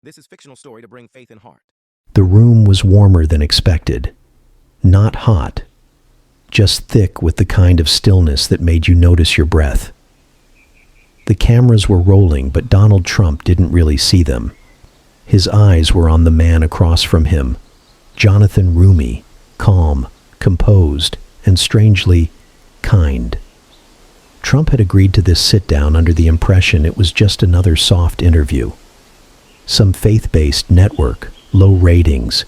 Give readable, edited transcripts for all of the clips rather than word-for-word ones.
This is fictional story to bring faith and heart. The room was warmer than expected. Not hot, just thick with the kind of stillness that made you notice your breath. The cameras were rolling, but Donald Trump didn't really see them. His eyes were on the man across from him, Jonathan Roumie, calm, composed, and strangely kind. Trump had agreed to this sit-down under the impression it was just another soft interview. Some faith-based network, low ratings,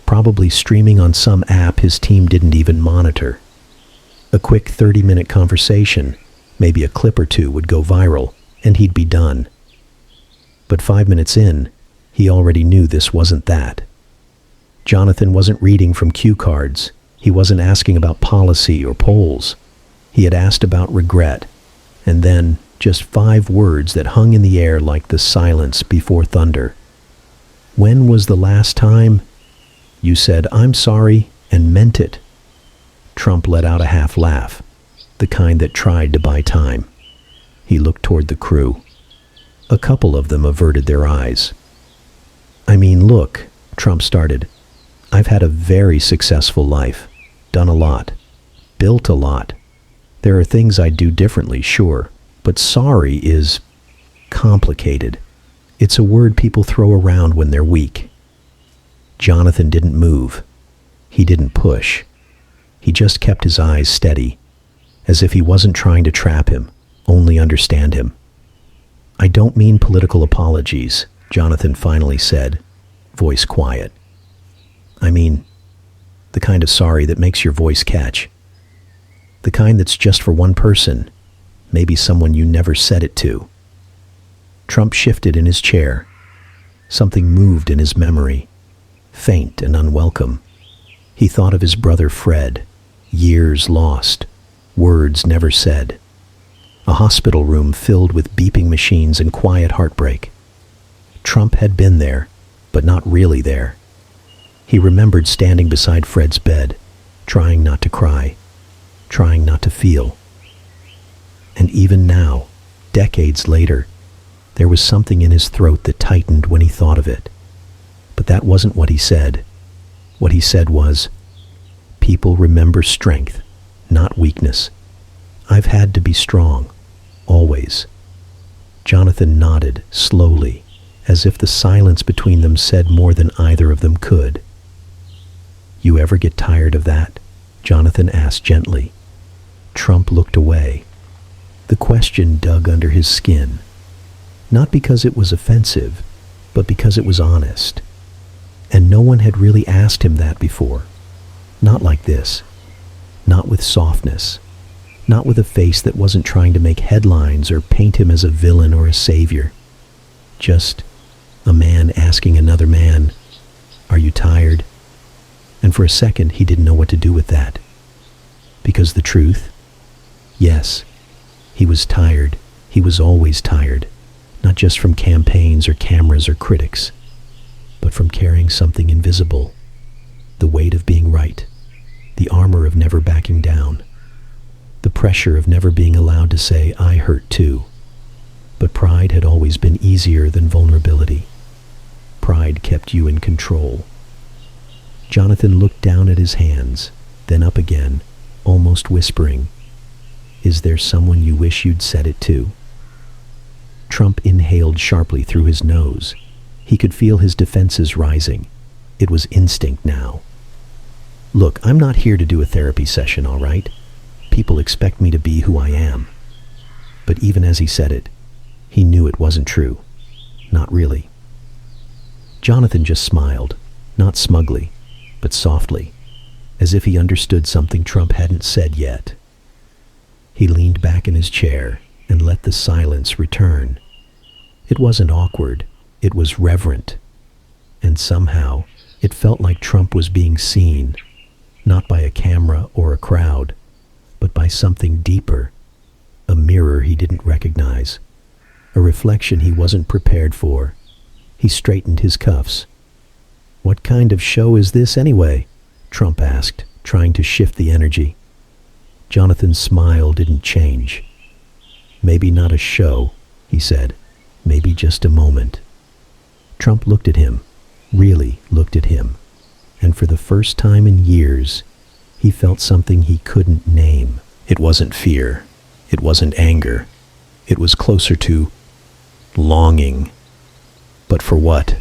probably streaming on some app his team didn't even monitor. A quick 30-minute conversation, maybe a clip or two would go viral, and he'd be done. But 5 minutes in, he already knew this wasn't that. Jonathan wasn't reading from cue cards. He wasn't asking about policy or polls. He had asked about regret, and then just 5 words that hung in the air like the silence before thunder. When was the last time you said, "I'm sorry," and meant it? Trump let out a half laugh, the kind that tried to buy time. He looked toward the crew. A couple of them averted their eyes. "I mean, look," Trump started. "I've had a very successful life, done a lot, built a lot. There are things I'd do differently, sure, but sorry is complicated. It's a word people throw around when they're weak." Jonathan didn't move. He didn't push. He just kept his eyes steady, as if he wasn't trying to trap him, only understand him. "I don't mean political apologies," Jonathan finally said, voice quiet. "I mean, the kind of sorry that makes your voice catch. The kind that's just for one person, maybe someone you never said it to." Trump shifted in his chair. Something moved in his memory, faint and unwelcome. He thought of his brother Fred, years lost, words never said. A hospital room filled with beeping machines and quiet heartbreak. Trump had been there, but not really there. He remembered standing beside Fred's bed, trying not to cry, trying not to feel. And even now, decades later, there was something in his throat that tightened when he thought of it. But that wasn't what he said. What he said was, "People remember strength, not weakness. I've had to be strong, always." Jonathan nodded, slowly, as if the silence between them said more than either of them could. "You ever get tired of that?" Jonathan asked gently. Trump looked away. The question dug under his skin. Not because it was offensive, but because it was honest. And no one had really asked him that before. Not like this. Not with softness. Not with a face that wasn't trying to make headlines or paint him as a villain or a savior. Just a man asking another man, "Are you tired?" And for a second he didn't know what to do with that. Because the truth? Yes, he was tired. He was always tired. Not just from campaigns or cameras or critics, but from carrying something invisible. The weight of being right. The armor of never backing down. The pressure of never being allowed to say, "I hurt too." But pride had always been easier than vulnerability. Pride kept you in control. Jonathan looked down at his hands, then up again, almost whispering, "Is there someone you wish you'd said it to?" Trump inhaled sharply through his nose. He could feel his defenses rising. It was instinct now. "Look, I'm not here to do a therapy session, all right? People expect me to be who I am." But even as he said it, he knew it wasn't true. Not really. Jonathan just smiled, not smugly, but softly, as if he understood something Trump hadn't said yet. He leaned back in his chair and let the silence return. It wasn't awkward, it was reverent. And somehow, it felt like Trump was being seen, not by a camera or a crowd, but by something deeper, a mirror he didn't recognize, a reflection he wasn't prepared for. He straightened his cuffs. "What kind of show is this anyway?" Trump asked, trying to shift the energy. Jonathan's smile didn't change. "Maybe not a show," he said. "Maybe just a moment." Trump looked at him, really looked at him, and for the first time in years, he felt something he couldn't name. It wasn't fear. It wasn't anger. It was closer to longing. But for what?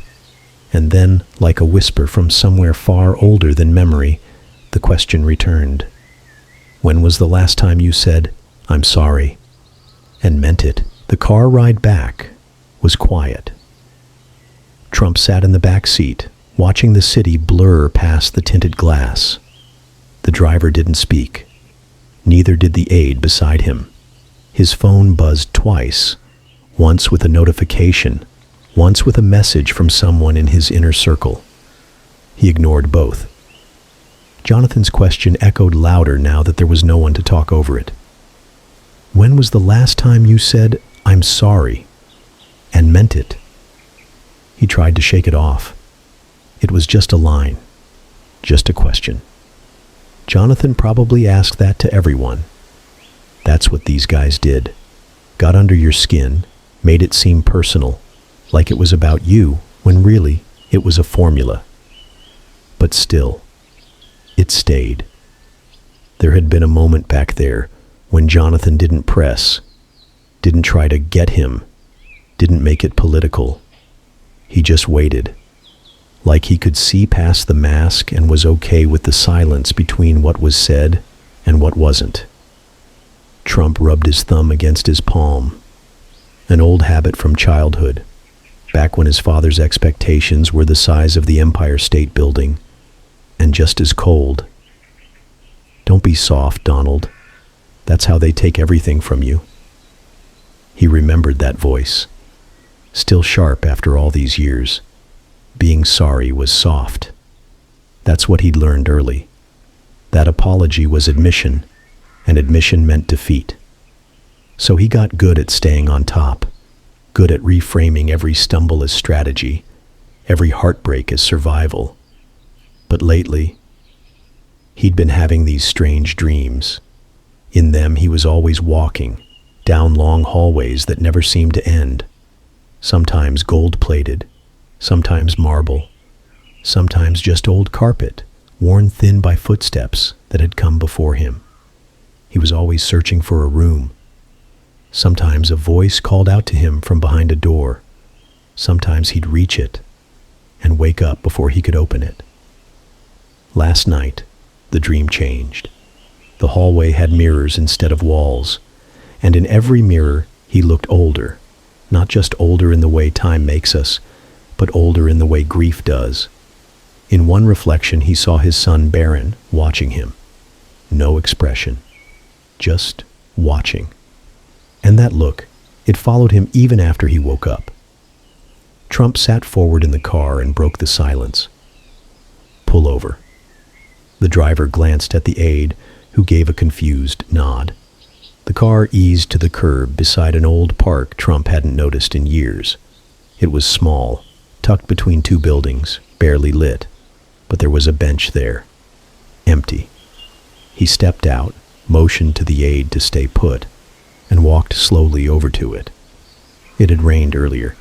And then, like a whisper from somewhere far older than memory, the question returned. When was the last time you said, "I'm sorry," and meant it? The car ride back was quiet. Trump sat in the back seat, watching the city blur past the tinted glass. The driver didn't speak. Neither did the aide beside him. His phone buzzed twice, once with a notification, once with a message from someone in his inner circle. He ignored both. Jonathan's question echoed louder now that there was no one to talk over it. When was the last time you said, "I'm sorry," and meant it? He tried to shake it off. It was just a line, just a question. Jonathan probably asked that to everyone. That's what these guys did. Got under your skin, made it seem personal, like it was about you, when really it was a formula. But still, it stayed. There had been a moment back there when Jonathan didn't press, didn't try to get him, didn't make it political. He just waited, like he could see past the mask and was okay with the silence between what was said and what wasn't. Trump rubbed his thumb against his palm, an old habit from childhood, back when his father's expectations were the size of the Empire State Building, and just as cold. Don't be soft, Donald. That's how they take everything from you. He remembered that voice, still sharp after all these years. Being sorry was soft. That's what he'd learned early. That apology was admission, and admission meant defeat. So he got good at staying on top, good at reframing every stumble as strategy, every heartbreak as survival. But lately, he'd been having these strange dreams. In them, he was always walking, down long hallways that never seemed to end, sometimes gold-plated, sometimes marble, sometimes just old carpet, worn thin by footsteps that had come before him. He was always searching for a room. Sometimes a voice called out to him from behind a door. Sometimes he'd reach it and wake up before he could open it. Last night, the dream changed. The hallway had mirrors instead of walls, and in every mirror he looked older, not just older in the way time makes us, but older in the way grief does. In one reflection he saw his son Baron watching him. No expression, just watching. And that look, it followed him even after he woke up. Trump sat forward in the car and broke the silence. Pull over. The driver glanced at the aide, who gave a confused nod. The car eased to the curb beside an old park Trump hadn't noticed in years. It was small, tucked between two buildings, barely lit, but there was a bench there, empty. He stepped out, motioned to the aide to stay put, and walked slowly over to it. It had rained earlier.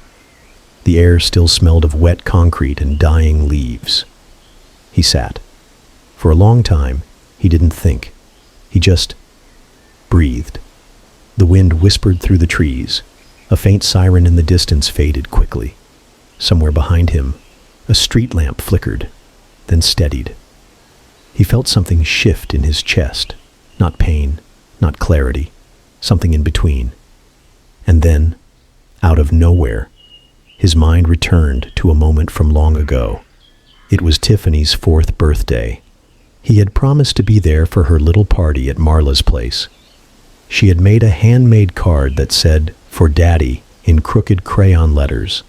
The air still smelled of wet concrete and dying leaves. He sat. For a long time, he didn't think. He just breathed. The wind whispered through the trees. A faint siren in the distance faded quickly. Somewhere behind him, a street lamp flickered, then steadied. He felt something shift in his chest. Not pain, not clarity, something in between. And then, out of nowhere, his mind returned to a moment from long ago. It was Tiffany's 4th birthday. He had promised to be there for her little party at Marla's place. She had made a handmade card that said, "For Daddy," in crooked crayon letters.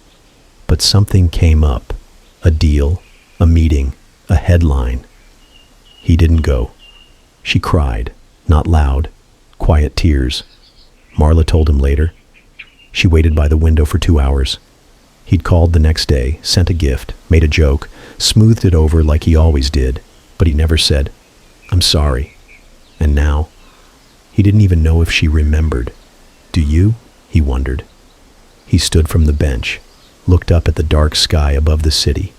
But something came up. A deal, a meeting, a headline. He didn't go. She cried, not loud, quiet tears. Marla told him later. She waited by the window for 2 hours. He'd called the next day, sent a gift, made a joke, smoothed it over like he always did, but he never said, "I'm sorry." And now, he didn't even know if she remembered. Do you? He wondered. He stood from the bench, looked up at the dark sky above the city.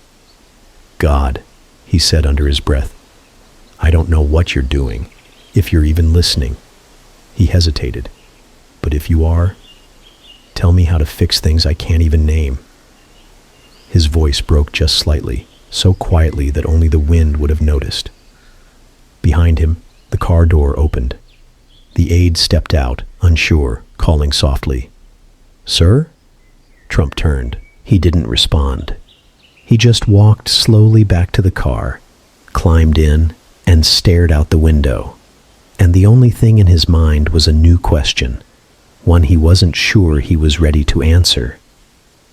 "God," he said under his breath, "I don't know what you're doing, if you're even listening." He hesitated. "But if you are, tell me how to fix things I can't even name." His voice broke just slightly, so quietly that only the wind would have noticed. Behind him, the car door opened. The aide stepped out, unsure, calling softly. "Sir?" Trump turned. He didn't respond. He just walked slowly back to the car, climbed in, and stared out the window. And the only thing in his mind was a new question, one he wasn't sure he was ready to answer.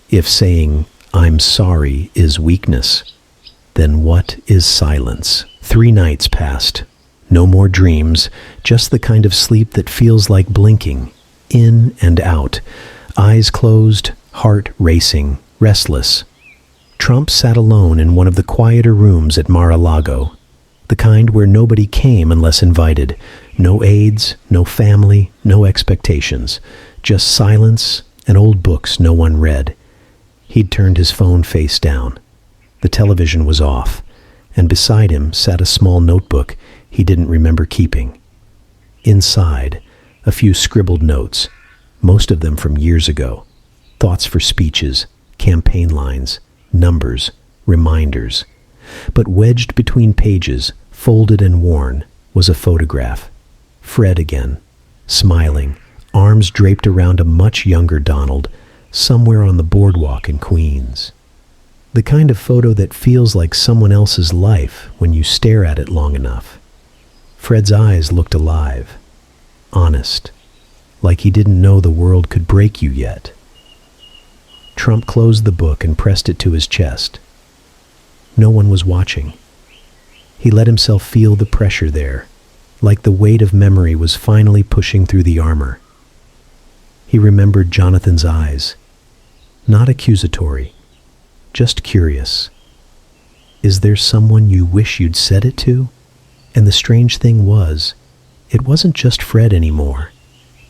If saying, "I'm sorry," is weakness, then what is silence? 3 nights passed. No more dreams, just the kind of sleep that feels like blinking, in and out, eyes closed, heart racing, restless. Trump sat alone in one of the quieter rooms at Mar-a-Lago, the kind where nobody came unless invited. No aides, no family, no expectations, just silence and old books no one read. He'd turned his phone face down. The television was off, and beside him sat a small notebook he didn't remember keeping. Inside, a few scribbled notes, most of them from years ago. Thoughts for speeches, campaign lines, numbers, reminders. But wedged between pages, folded and worn, was a photograph. Fred again, smiling, arms draped around a much younger Donald, somewhere on the boardwalk in Queens. The kind of photo that feels like someone else's life when you stare at it long enough. Fred's eyes looked alive, honest, like he didn't know the world could break you yet. Trump closed the book and pressed it to his chest. No one was watching. He let himself feel the pressure there, like the weight of memory was finally pushing through the armor. He remembered Jonathan's eyes, not accusatory, just curious. Is there someone you wish you'd said it to? And the strange thing was, it wasn't just Fred anymore.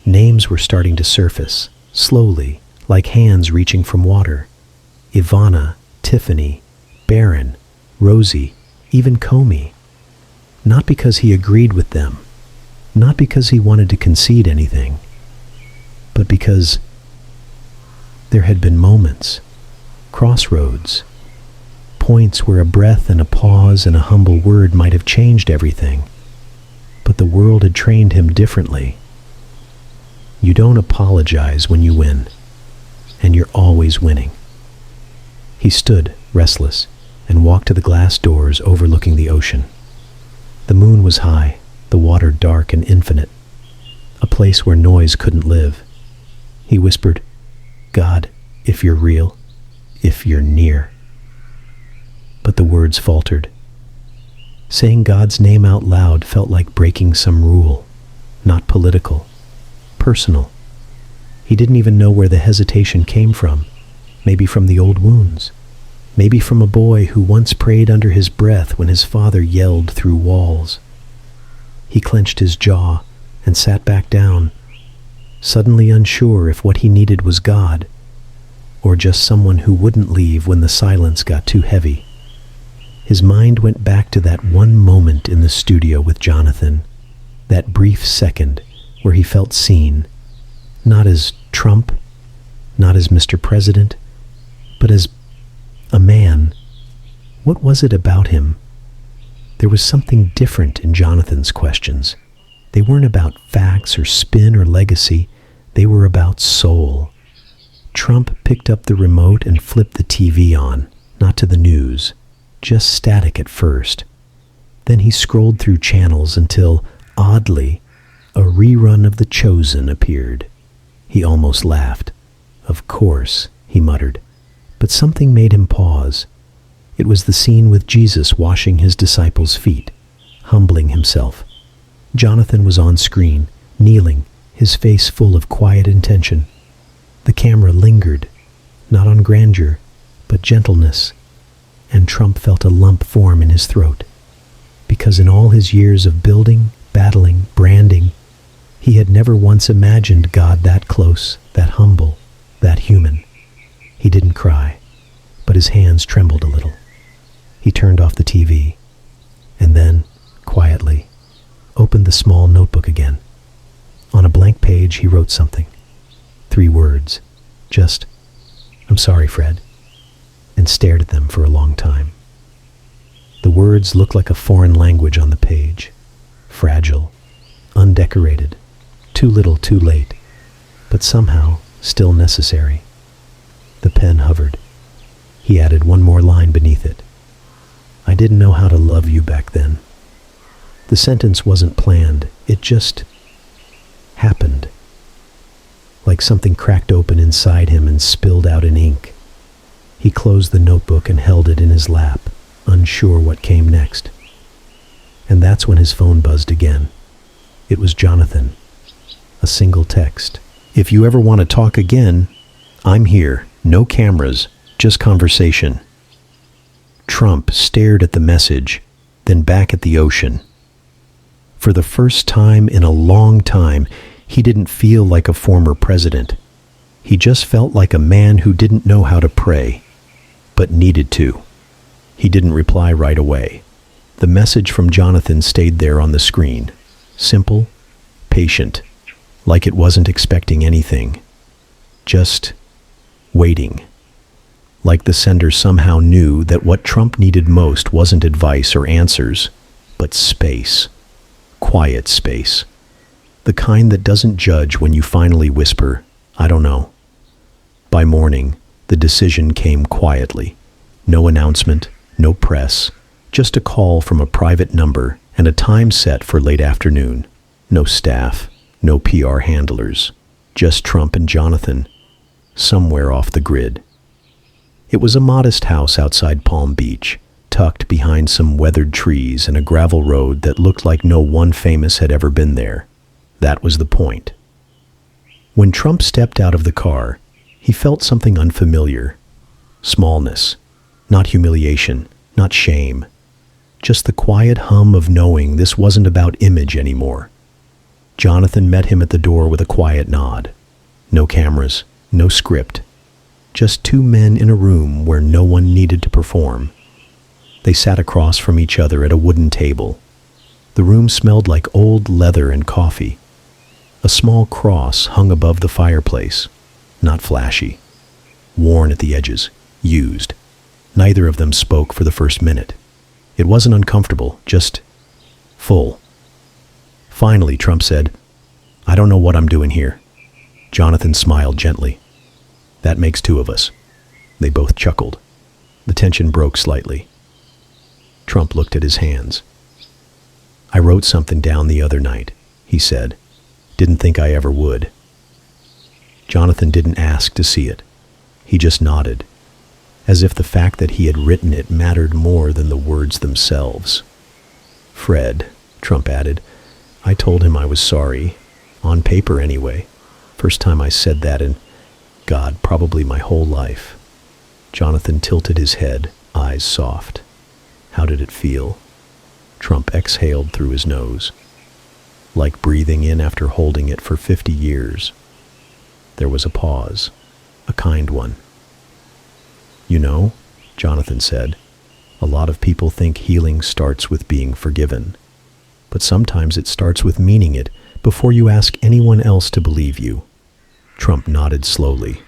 Names were starting to surface, slowly, like hands reaching from water. Ivana, Tiffany, Barron, Rosie, even Comey. Not because he agreed with them, not because he wanted to concede anything, but because there had been moments, crossroads, points where a breath and a pause and a humble word might have changed everything. But the world had trained him differently. You don't apologize when you win, and you're always winning. He stood, restless, and walked to the glass doors overlooking the ocean. The moon was high, the water dark and infinite, a place where noise couldn't live. He whispered, "God, if you're real, if you're near." But the words faltered. Saying God's name out loud felt like breaking some rule, not political, personal. He didn't even know where the hesitation came from, maybe from the old wounds, maybe from a boy who once prayed under his breath when his father yelled through walls. He clenched his jaw and sat back down, suddenly unsure if what he needed was God, or just someone who wouldn't leave when the silence got too heavy. His mind went back to that one moment in the studio with Jonathan, that brief second where he felt seen, not as Trump, not as Mr. President, but as a man. What was it about him? There was something different in Jonathan's questions. They weren't about facts or spin or legacy. They were about soul. Trump picked up the remote and flipped the TV on, not to the news, just static at first. Then he scrolled through channels until, oddly, a rerun of The Chosen appeared. He almost laughed. "Of course," he muttered. But something made him pause. It was the scene with Jesus washing his disciples' feet, humbling himself. Jonathan was on screen, kneeling, his face full of quiet intention. The camera lingered, not on grandeur, but gentleness, and Trump felt a lump form in his throat. Because in all his years of building, battling, branding, he had never once imagined God that close, that humble, that human. He didn't cry. but his hands trembled a little. He turned off the TV, and then, quietly, opened the small notebook again. On a blank page, he wrote something. 3 words. Just, "I'm sorry, Fred," and stared at them for a long time. The words looked like a foreign language on the page. Fragile, undecorated, too little too late, but somehow still necessary. The pen hovered. He added one more line beneath it. "I didn't know how to love you back then." The sentence wasn't planned, it just happened. Like something cracked open inside him and spilled out in ink. He closed the notebook and held it in his lap, unsure what came next. And that's when his phone buzzed again. It was Jonathan. A single text. "If you ever want to talk again, I'm here. No cameras, just conversation." Trump stared at the message, then back at the ocean. For the first time in a long time, he didn't feel like a former president. He just felt like a man who didn't know how to pray, but needed to. He didn't reply right away. The message from Jonathan stayed there on the screen. Simple, patient, like it wasn't expecting anything. Just waiting. Like the sender somehow knew that what Trump needed most wasn't advice or answers, but space. Quiet space. The kind that doesn't judge when you finally whisper, "I don't know." By morning, the decision came quietly. No announcement, no press, just a call from a private number and a time set for late afternoon. No staff, no PR handlers, just Trump and Jonathan, somewhere off the grid. It was a modest house outside Palm Beach, tucked behind some weathered trees and a gravel road that looked like no one famous had ever been there. That was the point. When Trump stepped out of the car, he felt something unfamiliar. Smallness, not humiliation, not shame. Just the quiet hum of knowing this wasn't about image anymore. Jonathan met him at the door with a quiet nod. No cameras, no script. Just 2 men in a room where no one needed to perform. They sat across from each other at a wooden table. The room smelled like old leather and coffee. A small cross hung above the fireplace, not flashy. Worn at the edges, used. Neither of them spoke for the first minute. It wasn't uncomfortable, just full. Finally, Trump said, "I don't know what I'm doing here." Jonathan smiled gently. "That makes 2 of us." They both chuckled. The tension broke slightly. Trump looked at his hands. "I wrote something down the other night," he said. "Didn't think I ever would." Jonathan didn't ask to see it. He just nodded, as if the fact that he had written it mattered more than the words themselves. "Fred," Trump added, "I told him I was sorry, on paper anyway. First time I said that in, God, probably my whole life." Jonathan tilted his head, eyes soft. "How did it feel?" Trump exhaled through his nose, like breathing in after holding it for 50 years. There was a pause, a kind one. "You know," Jonathan said, "a lot of people think healing starts with being forgiven. But sometimes it starts with meaning it before you ask anyone else to believe you." Trump nodded slowly.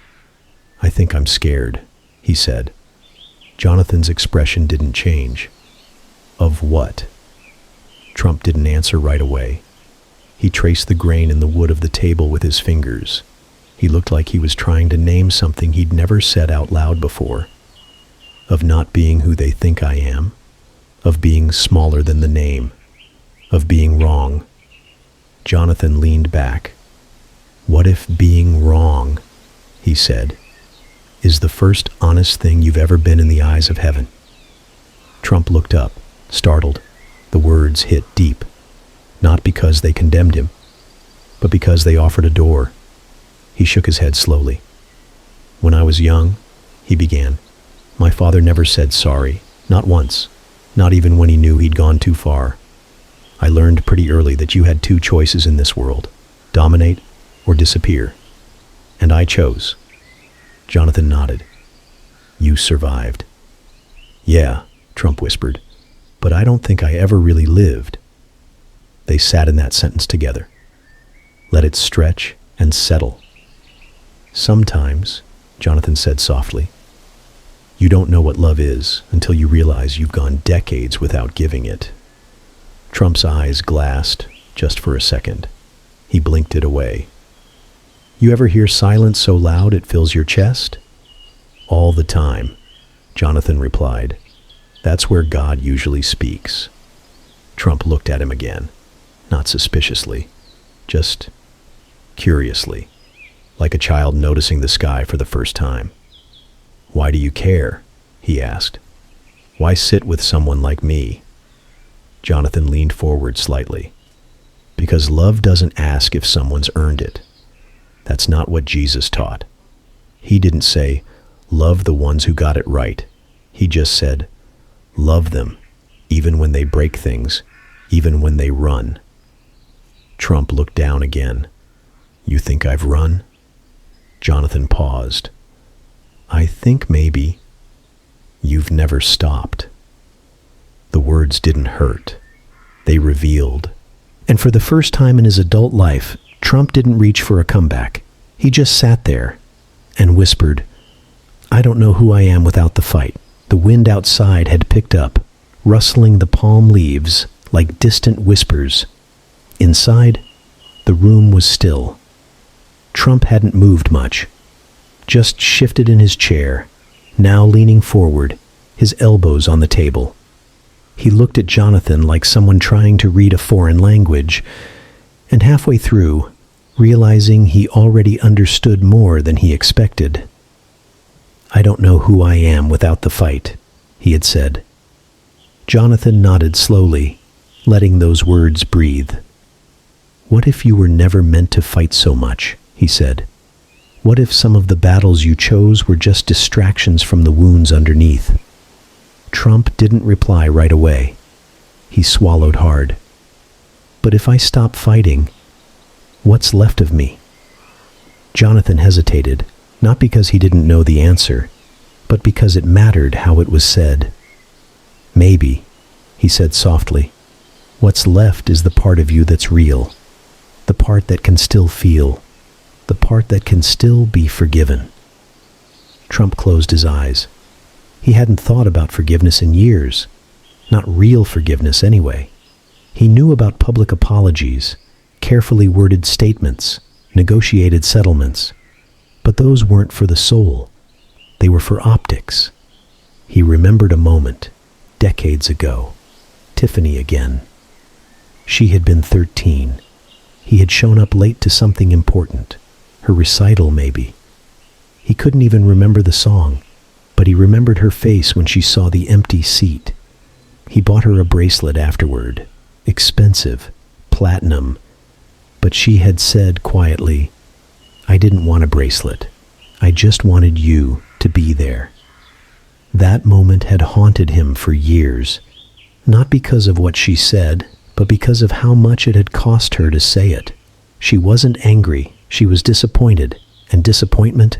"I think I'm scared," he said. Jonathan's expression didn't change. "Of what?" Trump didn't answer right away. He traced the grain in the wood of the table with his fingers. He looked like he was trying to name something he'd never said out loud before. "Of not being who they think I am. Of being smaller than the name. Of being wrong." Jonathan leaned back. "What if being wrong," he said, "is the first honest thing you've ever been in the eyes of heaven?" Trump looked up, startled. The words hit deep, not because they condemned him, but because they offered a door. He shook his head slowly. "When I was young," he began, "my father never said sorry, not once, not even when he knew he'd gone too far. I learned pretty early that you had 2 choices in this world, dominate or disappear. And I chose." Jonathan nodded. You survived. Yeah, Trump whispered, but I don't think I ever really lived. They sat in that sentence together. Let it stretch and settle. Sometimes, Jonathan said softly, you don't know what love is until you realize you've gone decades without giving it. Trump's eyes glassed just for a second. He blinked it away. You ever hear silence so loud it fills your chest? All the time, Jonathan replied. That's where God usually speaks. Trump looked at him again, not suspiciously, just curiously, like a child noticing the sky for the first time. Why do you care? He asked. Why sit with someone like me? Jonathan leaned forward slightly. Because love doesn't ask if someone's earned it. That's not what Jesus taught. He didn't say, love the ones who got it right. He just said, love them, even when they break things, even when they run. Trump looked down again. You think I've run? Jonathan paused. I think maybe. You've never stopped. The words didn't hurt. They revealed. And for the first time in his adult life, Trump didn't reach for a comeback. He just sat there and whispered, I don't know who I am without the fight. The wind outside had picked up, rustling the palm leaves like distant whispers. Inside, the room was still. Trump hadn't moved much, just shifted in his chair, now leaning forward, his elbows on the table. He looked at Jonathan like someone trying to read a foreign language, and halfway through, realizing he already understood more than he expected. I don't know who I am without the fight, he had said. Jonathan nodded slowly, letting those words breathe. What if you were never meant to fight so much, he said. What if some of the battles you chose were just distractions from the wounds underneath? Trump didn't reply right away. He swallowed hard. But if I stop fighting, what's left of me? Jonathan hesitated, not because he didn't know the answer, but because it mattered how it was said. Maybe, he said softly, what's left is the part of you that's real, the part that can still feel, the part that can still be forgiven. Trump closed his eyes. He hadn't thought about forgiveness in years, not real forgiveness anyway. He knew about public apologies, carefully worded statements, negotiated settlements, but those weren't for the soul. They were for optics. He remembered a moment, decades ago. Tiffany again. She had been 13. He had shown up late to something important. Her recital, maybe. He couldn't even remember the song, but he remembered her face when she saw the empty seat. He bought her a bracelet afterward. Expensive. Platinum. But she had said quietly, I didn't want a bracelet. I just wanted you to be there. That moment had haunted him for years, not because of what she said, but because of how much it had cost her to say it. She wasn't angry, she was disappointed, and disappointment,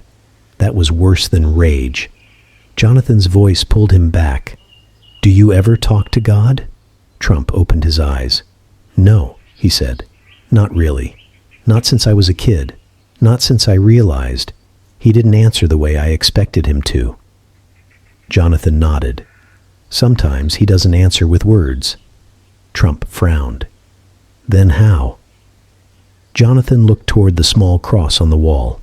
that was worse than rage. Jonathan's voice pulled him back. Do you ever talk to God? Trump opened his eyes. No, he said. Not really. Not since I was a kid. Not since I realized. He didn't answer the way I expected him to. Jonathan nodded. Sometimes he doesn't answer with words. Trump frowned. Then how? Jonathan looked toward the small cross on the wall.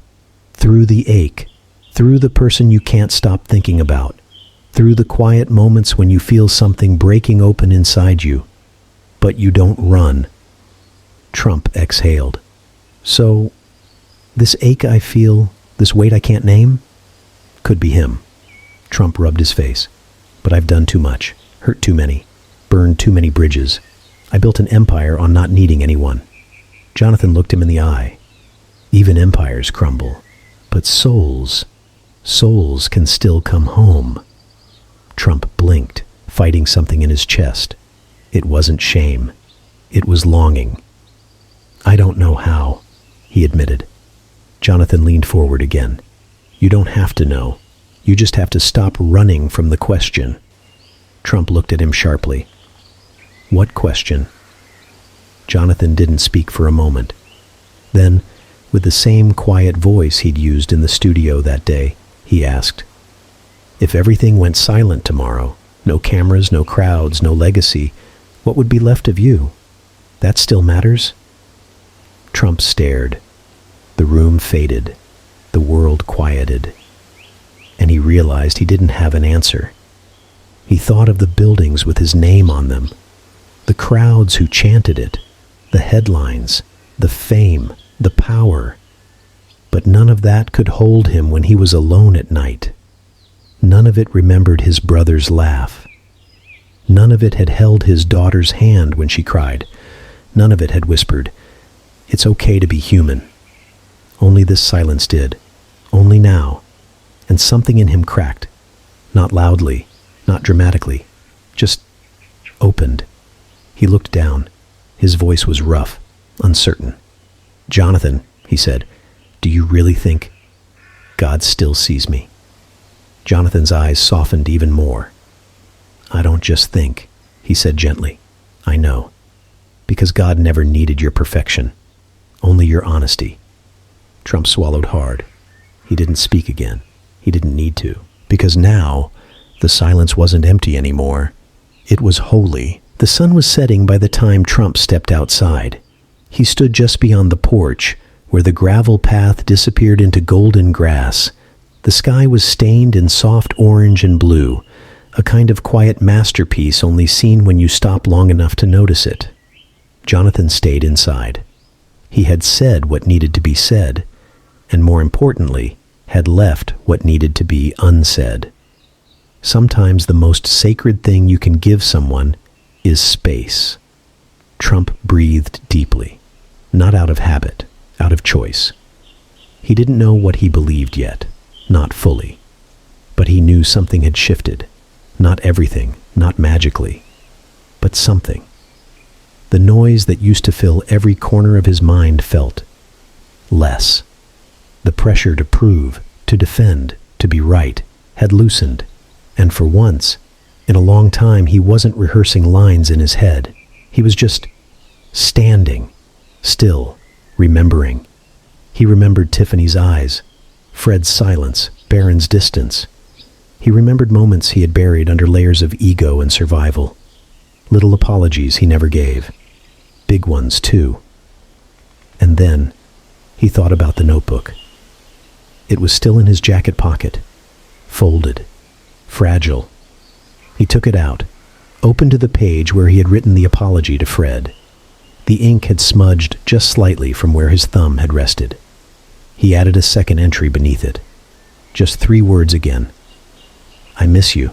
Through the ache, through the person you can't stop thinking about, through the quiet moments when you feel something breaking open inside you, but you don't run. Trump exhaled. So, this ache I feel, this weight I can't name, could be him. Trump rubbed his face. But I've done too much, hurt too many, burned too many bridges. I built an empire on not needing anyone. Jonathan looked him in the eye. Even empires crumble, but souls can still come home. Trump blinked, fighting something in his chest. It wasn't shame. It was longing. I don't know how, he admitted. Jonathan leaned forward again. You don't have to know. You just have to stop running from the question. Trump looked at him sharply. What question? Jonathan didn't speak for a moment. Then, with the same quiet voice he'd used in the studio that day, he asked, if everything went silent tomorrow, no cameras, no crowds, no legacy, what would be left of you? That still matters? Trump stared. The room faded. The world quieted. And he realized he didn't have an answer. He thought of the buildings with his name on them, the crowds who chanted it, the headlines, the fame, the power. But none of that could hold him when he was alone at night. None of it remembered his brother's laugh. None of it had held his daughter's hand when she cried. None of it had whispered, "It's okay to be human." Only this silence did. Only now. And something in him cracked. Not loudly, not dramatically. Just opened. He looked down. His voice was rough, uncertain. "Jonathan," he said, "do you really think God still sees me?" Jonathan's eyes softened even more. "I don't just think," he said gently. "I know. Because God never needed your perfection, only your honesty." Trump swallowed hard. He didn't speak again. He didn't need to. Because now, the silence wasn't empty anymore. It was holy. The sun was setting by the time Trump stepped outside. He stood just beyond the porch, where the gravel path disappeared into golden grass. The sky was stained in soft orange and blue, a kind of quiet masterpiece only seen when you stop long enough to notice it. Jonathan stayed inside. He had said what needed to be said, and more importantly, had left what needed to be unsaid. Sometimes the most sacred thing you can give someone is space. Trump breathed deeply, not out of habit, out of choice. He didn't know what he believed yet, not fully, but he knew something had shifted. Not everything, not magically, but something. The noise that used to fill every corner of his mind felt less. The pressure to prove, to defend, to be right had loosened, and for once, in a long time, he wasn't rehearsing lines in his head. He was just standing, still, remembering. He remembered Tiffany's eyes, Fred's silence, Barron's distance. He remembered moments he had buried under layers of ego and survival. Little apologies he never gave. Big ones, too. And then, he thought about the notebook. It was still in his jacket pocket, folded, fragile. He took it out, opened to the page where he had written the apology to Fred. The ink had smudged just slightly from where his thumb had rested. He added a second entry beneath it. Just 3 words again. "I miss you."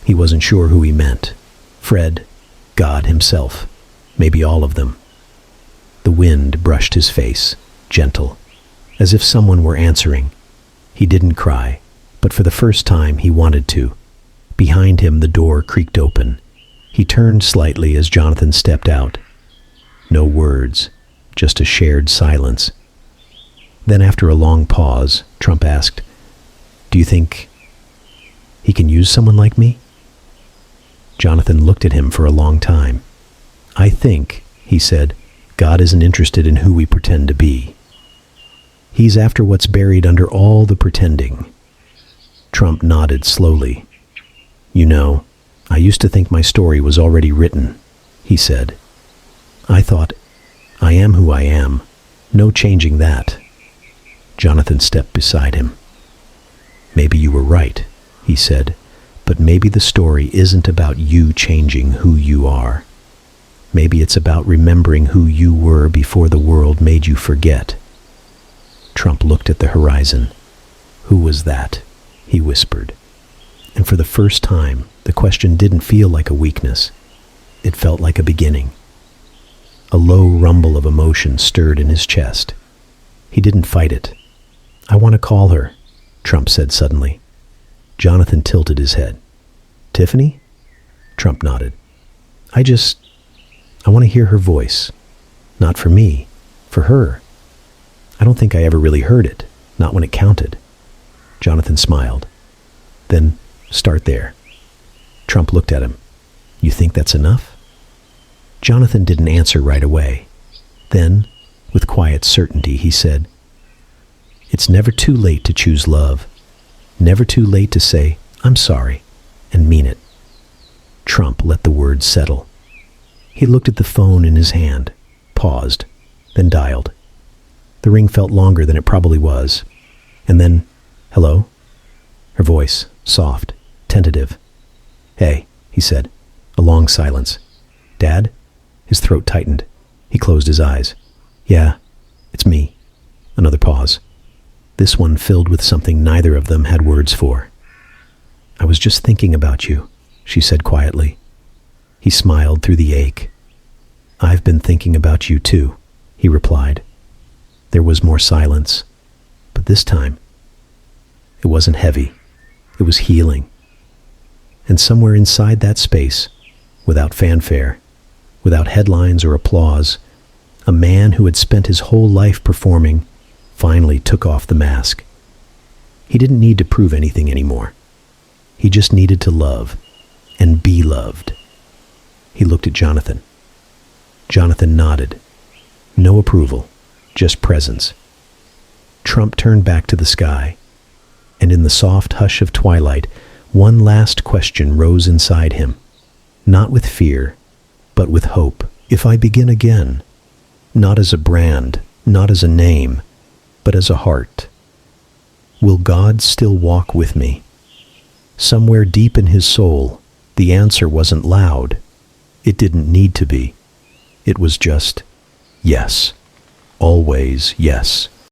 He wasn't sure who he meant. Fred, God himself, maybe all of them. The wind brushed his face, gentle, as if someone were answering. He didn't cry, but for the first time he wanted to. Behind him the door creaked open. He turned slightly as Jonathan stepped out. No words, just a shared silence. Then after a long pause, Trump asked, "Do you think he can use someone like me?" Jonathan looked at him for a long time. "I think," he said, "God isn't interested in who we pretend to be. He's after what's buried under all the pretending." Trump nodded slowly. "You know, I used to think my story was already written," he said. "I thought, I am who I am. No changing that." Jonathan stepped beside him. "Maybe you were right," he said, "but maybe the story isn't about you changing who you are. Maybe it's about remembering who you were before the world made you forget." Trump looked at the horizon. "Who was that?" he whispered. And for the first time, the question didn't feel like a weakness. It felt like a beginning. A low rumble of emotion stirred in his chest. He didn't fight it. "I want to call her," Trump said suddenly. Jonathan tilted his head. "Tiffany?" Trump nodded. I want to hear her voice. Not for me, for her. I don't think I ever really heard it, not when it counted." Jonathan smiled. Then start there. Trump looked at him. You think that's enough? Jonathan didn't answer right away. Then, with quiet certainty, he said, It's never too late to choose love. Never too late to say, I'm sorry, and mean it. Trump let the words settle. He looked at the phone in his hand, paused, then dialed. The ring felt longer than it probably was. And then, hello? Her voice, soft, tentative. Hey, he said. A long silence. Dad? His throat tightened. He closed his eyes. Yeah, it's me. Another pause. This one filled with something neither of them had words for. I was just thinking about you, she said quietly. He smiled through the ache. I've been thinking about you too, he replied. There was more silence, but this time, it wasn't heavy. It was healing. And somewhere inside that space, without fanfare, without headlines or applause, a man who had spent his whole life performing finally took off the mask. He didn't need to prove anything anymore. He just needed to love and be loved. He looked at Jonathan. Jonathan nodded. No approval, just presence. Trump turned back to the sky, and in the soft hush of twilight, one last question rose inside him, not with fear, but with hope. If I begin again, not as a brand, not as a name, but as a heart, will God still walk with me? Somewhere deep in his soul, the answer wasn't loud. It didn't need to be. It was just, yes. Always yes.